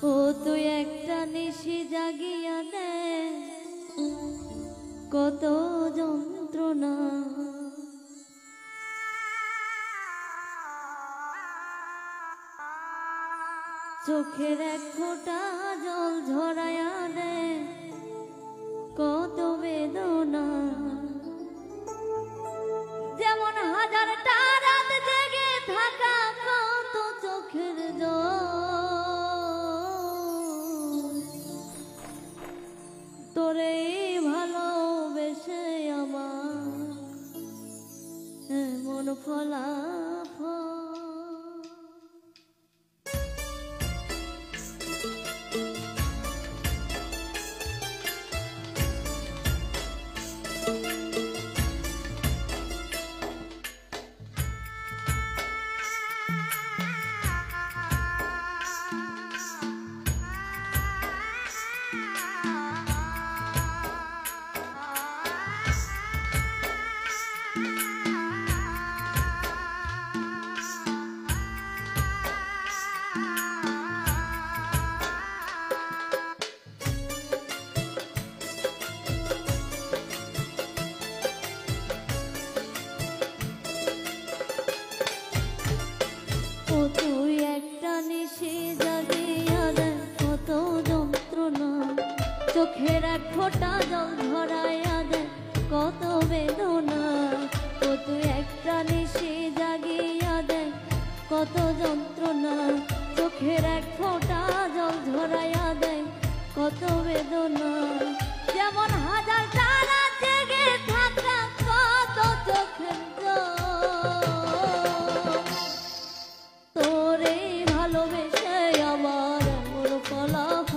ও তুই একটা নিশি জাগিয়া দে কত যন্ত্রণা চোখের এক ফোঁটা জল ঝরাইয়া দে কত বেদনা যেমন হাজারটা রাত জেগে থাকা কত চোখের জল তোরে ভালোবেসে আমার মন ফলাফল তুই একটা নিশি জাগিয়া দে কত যন্ত্রণা চোখের এক ফোঁটা জল ঝরাইয়া দে কত বেদনা ও তুই একটা নিশি জাগিয়া দে কত যন্ত্রণা চোখের এক ফোঁটা জল ঝরাইয়া দে কত বেদনা যেমন হাজার তারা জেগে থাকা কত চোখের তোরে ভালোবেসে আমার মন ফলাফল